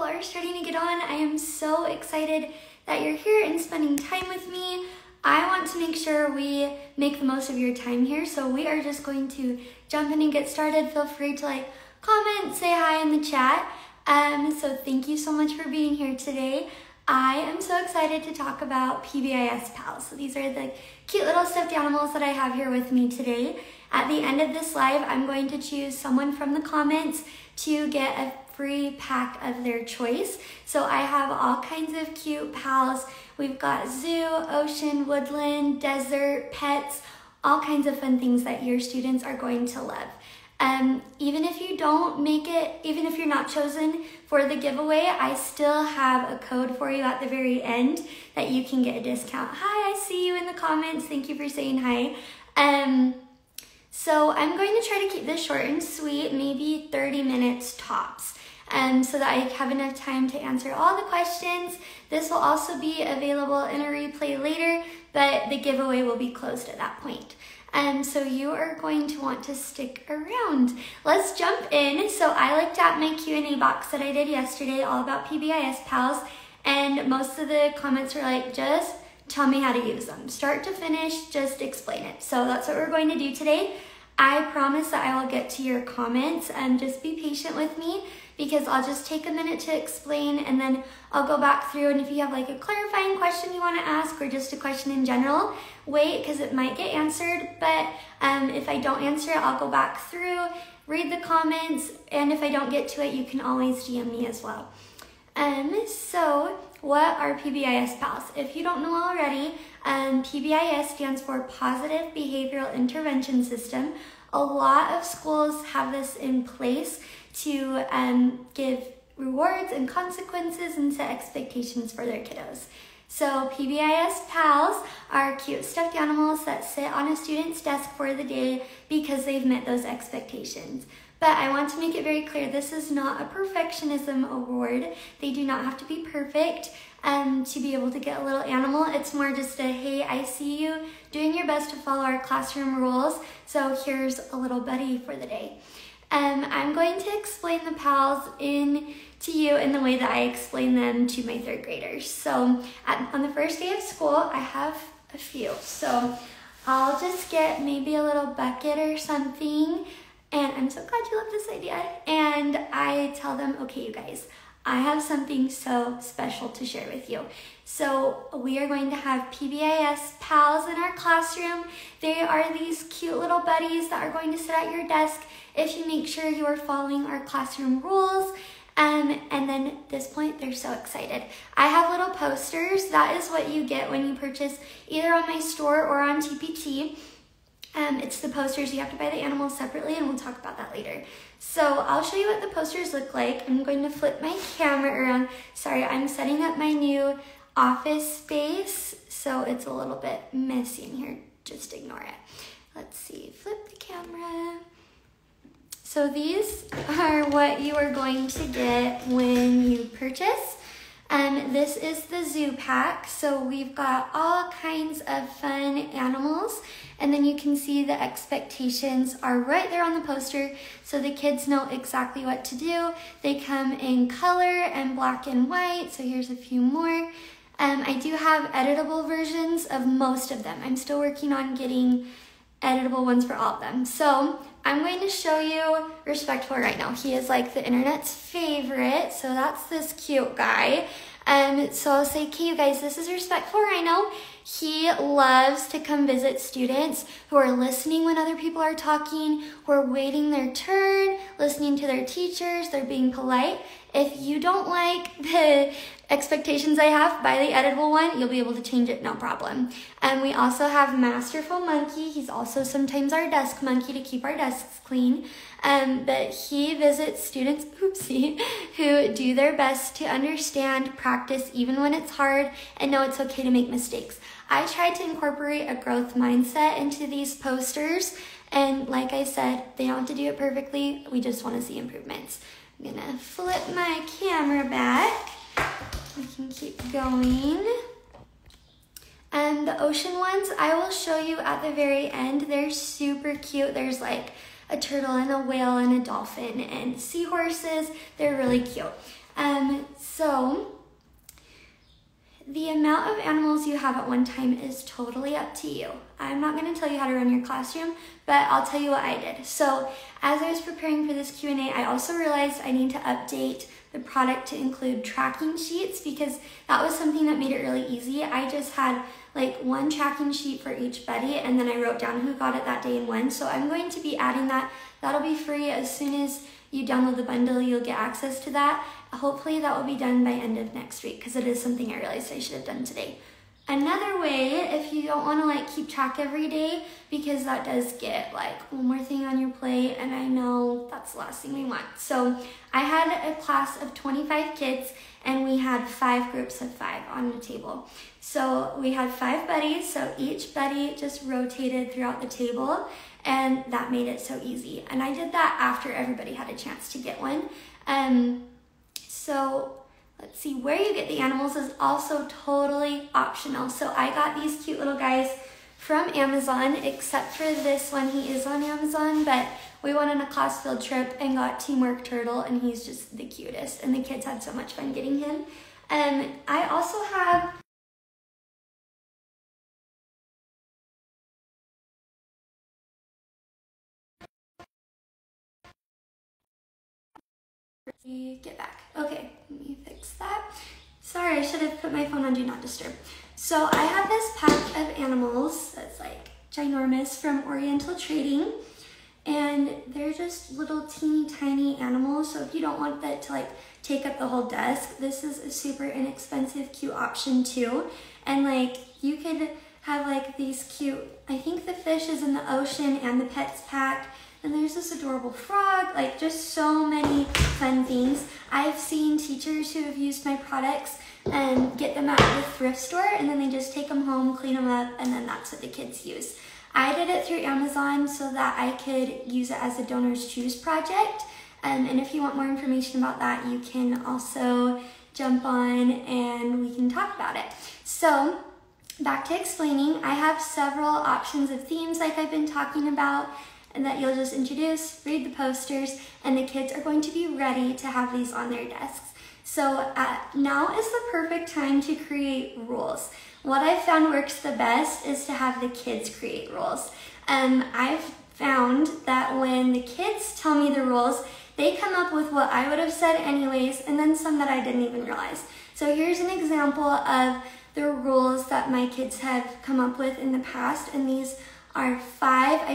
people are starting to get on. I am so excited that you're here and spending time with me. I want to make sure we make the most of your time here, so we are just going to jump in and get started. Feel free to comment, say hi in the chat. So thank you so much for being here today. I am so excited to talk about PBIS Pals. So these are the cute little stuffed animals that I have here with me today. At the end of this live, I'm going to choose someone from the comments to get a free pack of their choice. So I have all kinds of cute pals. We've got zoo, ocean, woodland, desert, pets, all kinds of fun things that your students are going to love. Even if you don't make it, even if you're not chosen for the giveaway, I still have a code for you at the very end that you can get a discount. Hi, I see you in the comments. Thank you for saying hi. So I'm going to try to keep this short and sweet, maybe 30 minutes tops, so that I have enough time to answer all the questions. This will also be available in a replay later, but the giveaway will be closed at that point. So you are going to want to stick around. Let's jump in. So I looked at my Q&A box that I did yesterday all about PBIS Pals, and most of the comments were like, just tell me how to use them. Start to finish, just explain it. So that's what we're going to do today. I promise that I will get to your comments, and just be patient with me because I'll just take a minute to explain and then I'll go back through, and if you have a clarifying question you want to ask or just a question in general, wait because it might get answered, but if I don't answer it, I'll go back through, read the comments, and if I don't get to it, you can always DM me as well. So what are PBIS Pals? If you don't know already, PBIS stands for Positive Behavioral Intervention System. A lot of schools have this in place to give rewards and consequences and set expectations for their kiddos. So PBIS Pals are cute stuffed animals that sit on a student's desk for the day because they've met those expectations. But I want to make it very clear, this is not a perfectionism award. They do not have to be perfect to be able to get a little animal. It's more just a, hey, I see you doing your best to follow our classroom rules, so here's a little buddy for the day. I'm going to explain the pals to you in the way that I explain them to my third graders. So on the first day of school, I have a few. So I'll just get maybe a little bucket or something, and I'm so glad you love this idea. And I tell them, okay, you guys, I have something so special to share with you. So we are going to have PBIS Pals in our classroom. They are these cute little buddies that are going to sit at your desk if you make sure you are following our classroom rules. And then at this point, they're so excited. I have little posters. That is what you get when you purchase either on my store or on TPT. It's the posters. You have to buy the animals separately, and we'll talk about that later. So I'll show you what the posters look like. I'm going to flip my camera around. Sorry, I'm setting up my new office space, so it's a little bit messy in here. Just ignore it. Let's see, flip the camera. So these are what you are going to get when you purchase. This is the zoo pack. So we've got all kinds of fun animals, and then you can see the expectations are right there on the poster, so the kids know exactly what to do. They come in color and black and white, so here's a few more. I do have editable versions of most of them. I'm still working on getting editable ones for all of them. So I'm going to show you Respectful right now. He is like the internet's favorite, so that's this cute guy. So I'll say, okay, you guys, this is Respectful Rhino. He loves to come visit students who are listening when other people are talking, who are waiting their turn, listening to their teachers, they're being polite. If you don't like the expectations I have, buy the editable one. You'll be able to change it, no problem. We also have Masterful Monkey. He's also sometimes our desk monkey to keep our desks clean. But he visits students, oopsie, who do their best to understand, practice even when it's hard, and know it's okay to make mistakes. I tried to incorporate a growth mindset into these posters, and like I said, they don't have to do it perfectly. We just want to see improvements. I'm gonna flip my camera back. We can keep going. And the ocean ones, I will show you at the very end. They're super cute. There's like a turtle and a whale and a dolphin and seahorses. They're really cute. So the amount of animals you have at one time is totally up to you. I'm not going to tell you how to run your classroom, but I'll tell you what I did. So as I was preparing for this Q&A, I also realized I need to update the product to include tracking sheets, because that was something that made it really easy. I just had like one tracking sheet for each buddy, and then I wrote down who got it that day and when. So I'm going to be adding that. That'll be free. As soon as you download the bundle, you'll get access to that. Hopefully that will be done by end of next week, because it is something I realized I should have done today. Another way, if you don't want to like keep track every day, because that does get like one more thing on your plate, and I know that's the last thing we want. So I had a class of 25 kids, and we had 5 groups of 5 on the table. So we had 5 buddies, so each buddy just rotated throughout the table, and that made it so easy. And I did that after everybody had a chance to get one. So let's see, where you get the animals is also totally optional. So I got these cute little guys from Amazon, except for this one, he is on Amazon, but we went on a class field trip and got Teamwork Turtle, and he's just the cutest, and the kids had so much fun getting him. I also have get back. Okay, let me fix that. Sorry, I should have put my phone on Do Not Disturb. So I have this pack of animals that's like ginormous from Oriental Trading, and they're just little teeny tiny animals. So if you don't want that to like take up the whole desk, this is a super inexpensive, cute option too. And like you could have like these cute, I think the fish is in the ocean and the pets pack. And there's this adorable frog, like just so many fun things. I've seen teachers who have used my products and get them at the thrift store, and then they just take them home, clean them up, and then that's what the kids use. I did it through Amazon so that I could use it as a Donors Choose project. And if you want more information about that, you can also jump on and we can talk about it. So back to explaining, I have several options of themes like I've been talking about, and that you'll just introduce, read the posters, and the kids are going to be ready to have these on their desks. So now is the perfect time to create rules. What I've found works the best is to have the kids create rules. I've found that when the kids tell me the rules, they come up with what I would have said anyways, and then some that I didn't even realize. So here's an example of the rules that my kids have come up with in the past, and these are 5.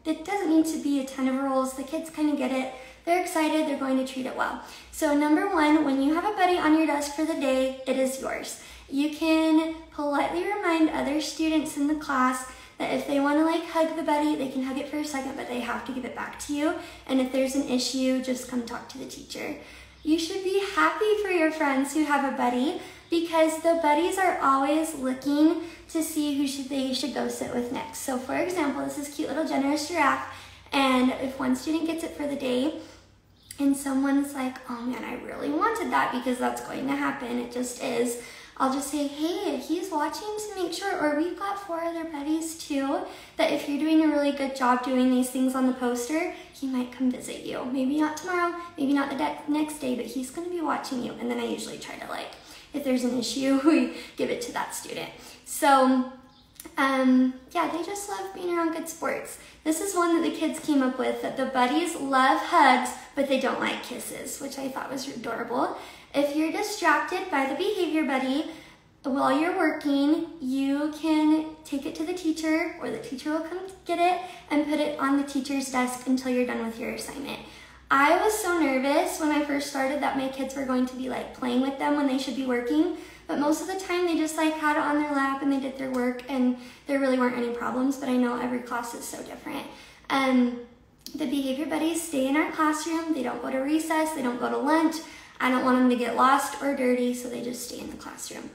It doesn't need to be a ton of rules. The kids kind of get it. They're excited. They're going to treat it well. So number 1, when you have a buddy on your desk for the day, it is yours. You can politely remind other students in the class that if they want to like hug the buddy, they can hug it for a second, but they have to give it back to you. And if there's an issue, just come talk to the teacher. You should be happy for your friends who have a buddy, because the buddies are always looking to see who they should go sit with next. So for example, this is cute little generous giraffe, and if one student gets it for the day and someone's like, oh man, I really wanted that, because that's going to happen, it just is, I'll just say, hey, he's watching to make sure, or we've got 4 other buddies too, that if you're doing a really good job doing these things on the poster, he might come visit you. Maybe not tomorrow, maybe not the next day, but he's gonna be watching you. And then I usually try to like, if there's an issue, we give it to that student. So yeah, they just love being around good sports. This is one that the kids came up with, that the buddies love hugs, but they don't like kisses, which I thought was adorable. If you're distracted by the behavior buddy while you're working, you can take it to the teacher, or the teacher will come get it and put it on the teacher's desk until you're done with your assignment. I was so nervous when I first started that my kids were going to be like playing with them when they should be working, but most of the time they just like had it on their lap and they did their work, and there really weren't any problems, but I know every class is so different. The behavior buddies stay in our classroom. They don't go to recess, they don't go to lunch. I don't want them to get lost or dirty, so they just stay in the classroom.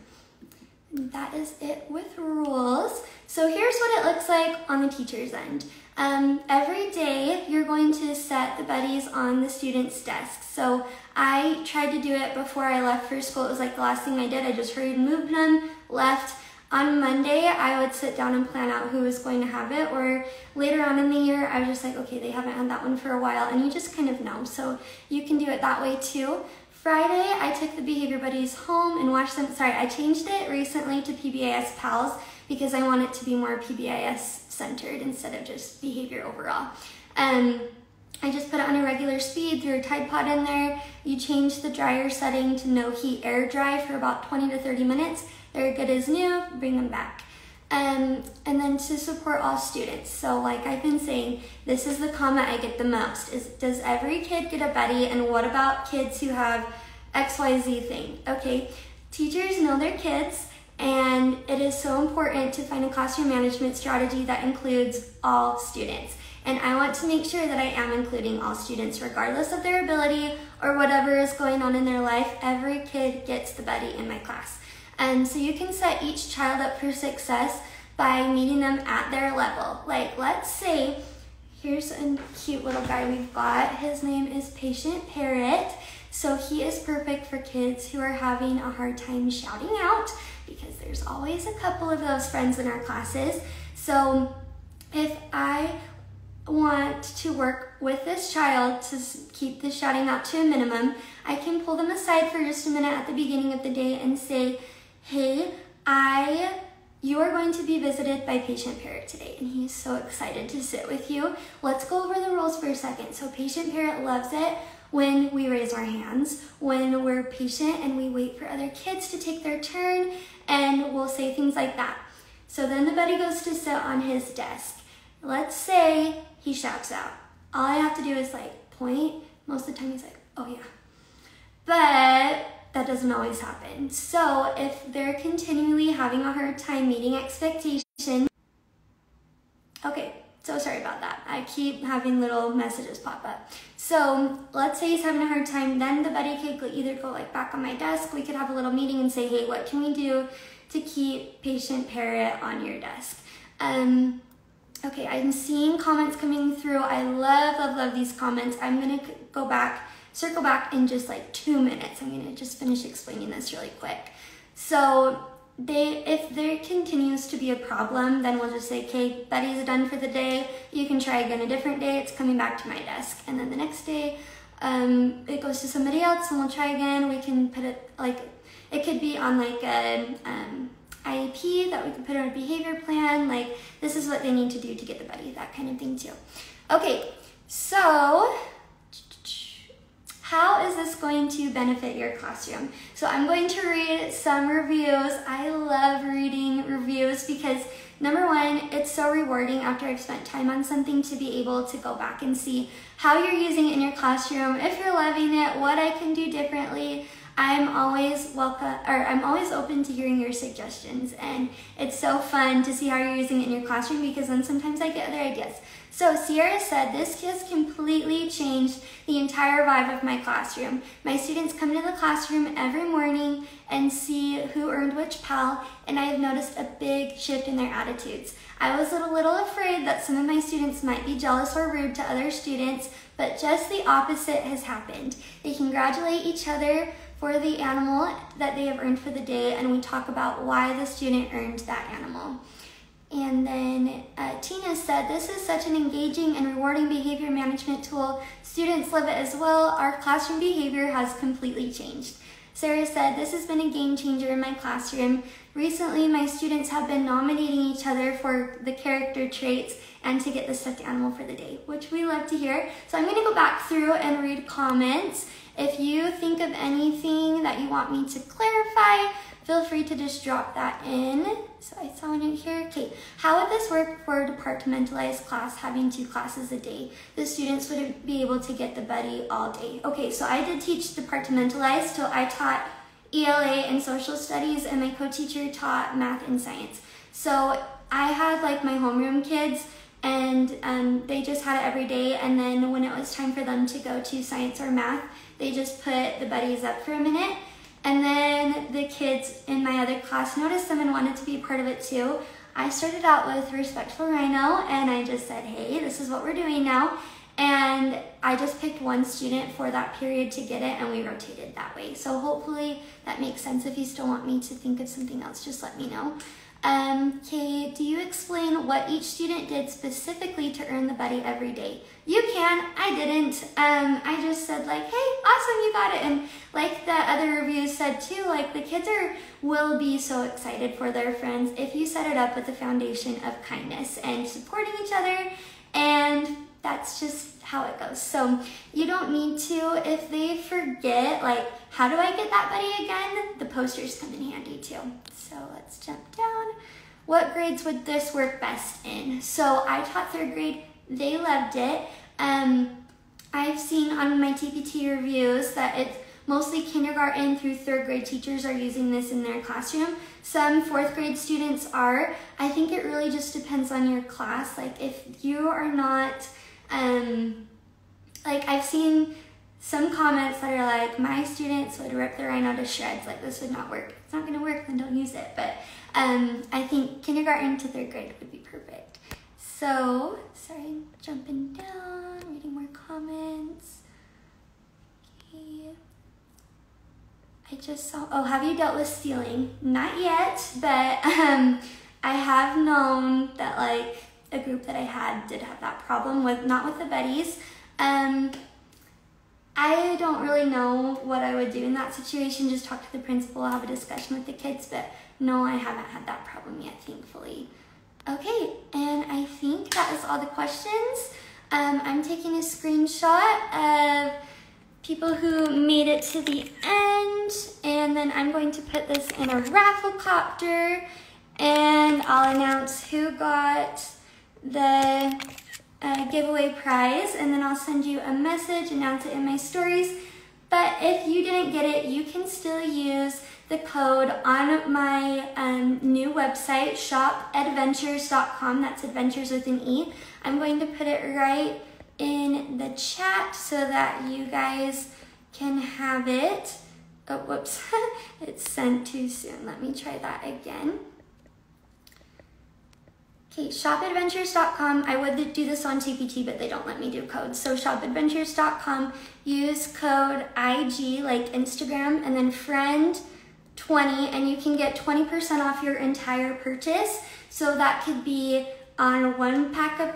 And that is it with rules. So here's what it looks like on the teacher's end. Every day you're going to set the buddies on the student's desk. So I tried to do it before I left for school. It was like the last thing I did. I just hurried and moved them, left. On Monday, I would sit down and plan out who was going to have it, or later on in the year, I was just like, okay, they haven't had that one for a while, and you just kind of know. So you can do it that way too. Friday, I took the behavior buddies home and watched them. Sorry, I changed it recently to PBIS Pals because I want it to be more PBIS centered instead of just behavior overall. I just put it on a regular speed, threw a Tide Pod in there. You change the dryer setting to no heat air dry for about 20 to 30 minutes. They're good as new, bring them back. And then to support all students. So like I've been saying, this is the comment I get the most, is does every kid get a buddy, and what about kids who have XYZ thing? Okay, teachers know their kids, and it is so important to find a classroom management strategy that includes all students. And I want to make sure that I am including all students regardless of their ability or whatever is going on in their life. Every kid gets the buddy in my class. So you can set each child up for success by meeting them at their level. Like, let's say, here's a cute little guy we've got. His name is Patient Parrot. So he is perfect for kids who are having a hard time shouting out, because there's always a couple of those friends in our classes. So if I want to work with this child to keep the shouting out to a minimum, I can pull them aside for just a minute at the beginning of the day and say, hey, you are going to be visited by Patient Parrot today, and he's so excited to sit with you. Let's go over the rules for a second. So Patient Parrot loves it when we raise our hands, when we're patient and we wait for other kids to take their turn, and we'll say things like that. So then the buddy goes to sit on his desk. Let's say he shouts out. All I have to do is like point. Most of the time he's like, oh yeah. But that doesn't always happen. So if they're continually having a hard time meeting expectations, okay, so sorry about that. I keep having little messages pop up. So let's say he's having a hard time, then the buddy could either go like back on my desk, we could have a little meeting and say, hey, what can we do to keep Patient Parrot on your desk? Okay, I'm seeing comments coming through. I love these comments. I'm gonna circle back in just like 2 minutes. I'm gonna just finish explaining this really quick. So if there continues to be a problem, then we'll just say, okay, buddy's done for the day. You can try again a different day. It's coming back to my desk. And then the next day, it goes to somebody else and we'll try again. We can put it like, it could be on like a IEP that we can put on a behavior plan. Like, this is what they need to do to get the buddy, that kind of thing too. Okay, so how is this going to benefit your classroom? So I'm going to read some reviews. I love reading reviews because number one, it's so rewarding after I've spent time on something to be able to go back and see how you're using it in your classroom, if you're loving it, what I can do differently. I'm always open to hearing your suggestions, and it's so fun to see how you're using it in your classroom because then sometimes I get other ideas. So Sierra said, this has completely changed the entire vibe of my classroom. My students come to the classroom every morning and see who earned which PAL, and I have noticed a big shift in their attitudes. I was a little afraid that some of my students might be jealous or rude to other students, but just the opposite has happened. They congratulate each other for the animal that they have earned for the day, and we talk about why the student earned that animal. And then Tina said, this is such an engaging and rewarding behavior management tool. Students love it as well. Our classroom behavior has completely changed. Sarah said, this has been a game changer in my classroom. Recently, my students have been nominating each other for the character traits and to get the stuffed animal for the day, which we love to hear. So I'm gonna go back through and read comments. If you think of anything that you want me to clarify, feel free to just drop that in. So I saw one in here. Okay, how would this work for a departmentalized class having 2 classes a day? The students would be able to get the buddy all day. Okay, so I did teach departmentalized, so I taught ELA and social studies, and my co-teacher taught math and science. So I had like my homeroom kids, and they just had it every day, and then when it was time for them to go to science or math, they just put the buddies up for a minute. And then the kids in my other class noticed them and wanted to be part of it too. I started out with Respectful Rhino, and I just said, hey, this is what we're doing now. And I just picked one student for that period to get it, and we rotated that way. So hopefully that makes sense. If you still want me to think of something else, just let me know. Okay, do you explain what each student did specifically to earn the buddy every day? You can, I didn't. I just said like, hey, awesome, you got it. And like the other reviews said too, like the kids will be so excited for their friends if you set it up with a foundation of kindness and supporting each other, and that's just how it goes. So you don't need to, if they forget, like, how do I get that buddy again? The posters come in handy too. So let's jump down. What grades would this work best in? So I taught 3rd grade, they loved it. I've seen on my TPT reviews that it's mostly kindergarten through 3rd grade teachers are using this in their classroom. Some 4th grade students are. I think it really just depends on your class. Like if you are not, like I've seen some comments that are like, my students would rip the rhino to shreds, like this would not work. It's not gonna work, then don't use it. But I think kindergarten to 3rd grade would be perfect. So, sorry, jumping down, reading more comments. Okay. I just saw, oh, have you dealt with stealing? Not yet, but I have known that like a group that I had did have that problem with, not with the buddies. I don't really know what I would do in that situation. Just talk to the principal, have a discussion with the kids, but no, I haven't had that problem yet, thankfully. Okay, and I think that is all the questions. I'm taking a screenshot of people who made it to the end, and then I'm going to put this in a raffle copter, and I'll announce who got the giveaway prize, and then I'll send you a message, announce it in my stories. But if you didn't get it, you can still use the code on my new website, shopadventures.com. That's adventures with an E. I'm going to put it right in the chat so that you guys can have it. Oh, whoops, it's sent too soon. Let me try that again. Okay, shopadventures.com. I would do this on TPT, but they don't let me do codes. So shopadventures.com, use code IG, like Instagram, and then friend20, and you can get 20% off your entire purchase. So that could be on one pack of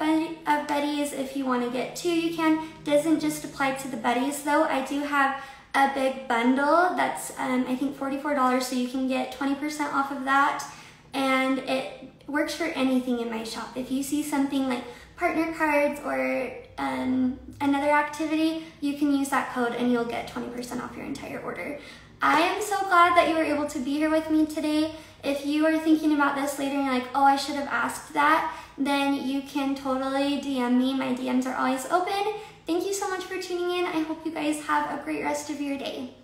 buddies. If you want to get 2, you can. Doesn't just apply to the buddies though. I do have a big bundle that's I think $44, so you can get 20% off of that, and it works for anything in my shop. If you see something like partner cards or another activity, you can use that code and you'll get 20% off your entire order. I am so glad that you were able to be here with me today. If you are thinking about this later and you're like, oh, I should have asked that, then you can totally DM me. My DMs are always open. Thank you so much for tuning in. I hope you guys have a great rest of your day.